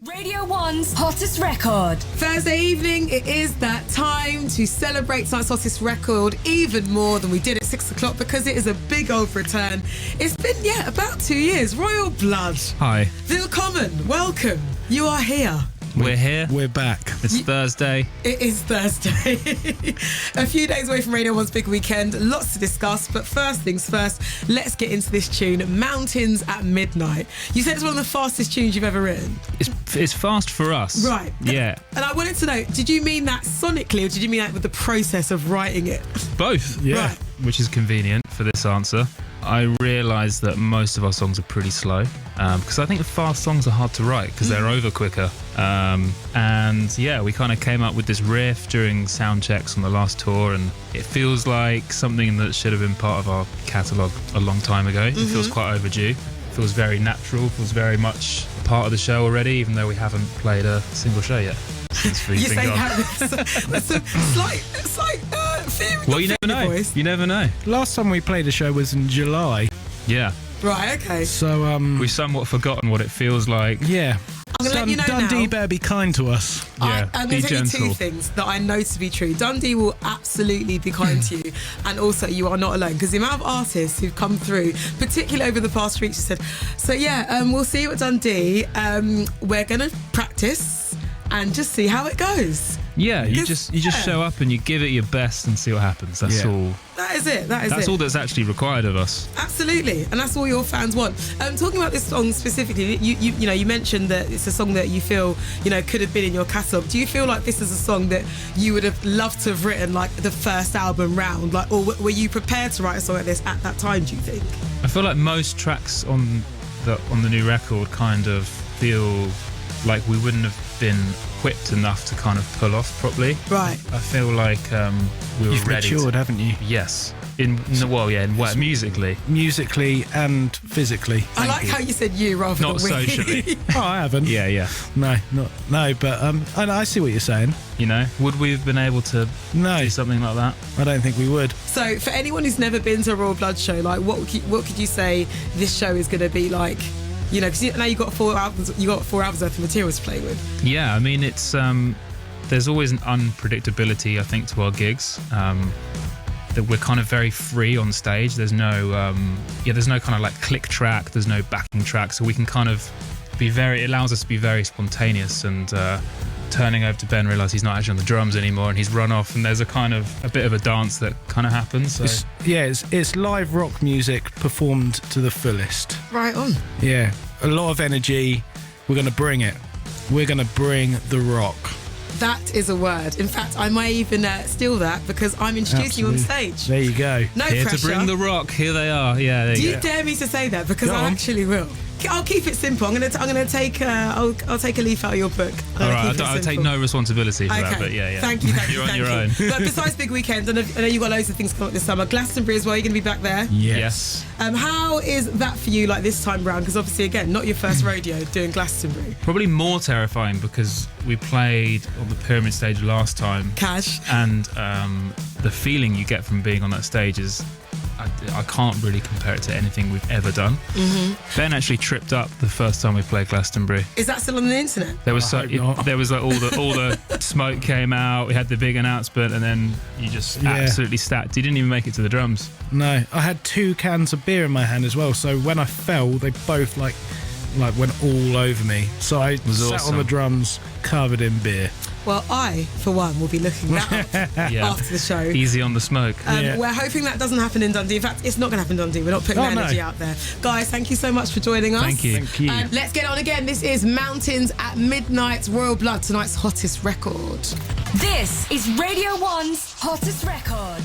Radio 1's hottest record. Thursday evening, it is that time to celebrate tonight's hottest record even more than we did at 6 o'clock because it is a big old return. It's been, about 2 years. Royal Blood. Hi. Willkommen. Welcome. You are here. We're here. We're back. It's Thursday. It is Thursday. A few days away from Radio 1's big weekend. Lots to discuss. But first things first, let's get into this tune, Mountains at Midnight. You said it's one of the fastest tunes you've ever written. It's fast for us. Right. Yeah. And I wanted to know, did you mean that sonically or did you mean that with the process of writing it? Both. Yeah. Right. Which is convenient for this answer. I realise that most of our songs are pretty slow because I think the fast songs are hard to write because they're over quicker. And yeah, we kind of came up with this riff during sound checks on the last tour, and it feels like something that should have been part of our catalogue a long time ago. It feels quite overdue. It feels very natural, feels very much part of the show already, even though we haven't played a single show yet. Since we've You been say gone. that's a slight fear. Well, you never know. Voice. You never know. Last time we played a show was in July, Yeah. Right, okay. so We've somewhat forgotten what it feels like. yeah. I'm going to let you know Dundee now. better be kind to us. Yeah, I'm be going to tell you two gentle. things that I know to be true. Dundee will absolutely be kind to you, and also you are not alone, because the amount of artists who've come through, particularly over the past week, said, so we'll see you at Dundee. We're going to practice and just see how it goes. Yeah, you Because- just show up and you give it your best and see what happens. That's Yeah. all. That is it. That's all that's actually required of us. Absolutely, and that's all your fans want. Talking about this song specifically, you mentioned that it's a song that you feel could have been in your catalogue. Do you feel like this is a song that you would have loved to have written like the first album round, like, or were you prepared to write a song like this at that time? Do you think? I feel like most tracks on the new record kind of feel like we wouldn't have been equipped enough to kind of pull off properly. Right. I feel like we were You've ready. matured, haven't you? Yes. Musically. Musically and physically. I like how you said you rather Not than we. socially. Oh, I haven't. Yeah. No, but I see what you're saying. Would we have been able to No, do something like that? I don't think we would. So, for anyone who's never been to a Royal Blood show, like, what could you say this show is going to be like? Because now you've got 4 albums. You got 4 albums worth of material to play with. Yeah, I mean, it's there's always an unpredictability, I think, to our gigs. That we're kind of very free on stage. There's no there's no kind of like click track. There's no backing track, so we can kind of it allows us to be very spontaneous. And turning over to Ben, realise he's not actually on the drums anymore, and he's run off, and there's a bit of a dance that kind of happens. So. It's live rock music performed to the fullest. Right on. Yeah, a lot of energy. We're going to bring it. We're going to bring the rock. That is a word. In fact, I might even steal that because I'm introducing you on stage. There you go. No Here pressure. to bring the rock. Here they are. Yeah, there Do you you go. dare me to say that? Because Go I on. actually will. I'll keep it simple. I'm gonna take I'll take a leaf out of your book. All right, I'll take no responsibility for that, but yeah. Thank you. You're on thank your you. own. But besides Big Weekend, I know you've got loads of things coming up this summer. Glastonbury as well. You're going to be back there. Yes. How is that for you? Like this time round? Because obviously, again, not your first rodeo doing Glastonbury. Probably more terrifying because we played on the Pyramid stage last time, Cash. and the feeling you get from being on that stage is I can't really compare it to anything we've ever done. Ben actually tripped up the first time we played Glastonbury. Is that still on the internet? There was hope not. there was like all the smoke came out. We had the big announcement, and then you just absolutely stacked. You didn't even make it to the drums. No, I had 2 cans of beer in my hand as well. So when I fell, they both like went all over me. So I sat awesome. on the drums covered in beer. Well, I, for one, will be looking that up Yeah. after the show. Easy on the smoke. Yeah. We're hoping that doesn't happen in Dundee. In fact, it's not going to happen in Dundee. We're not putting Oh, that no. energy out there. Guys, thank you so much for joining us. Thank you. Thank you. Let's get on again. This is Mountains at Midnight, Royal Blood, tonight's hottest record. This is Radio 1's hottest record.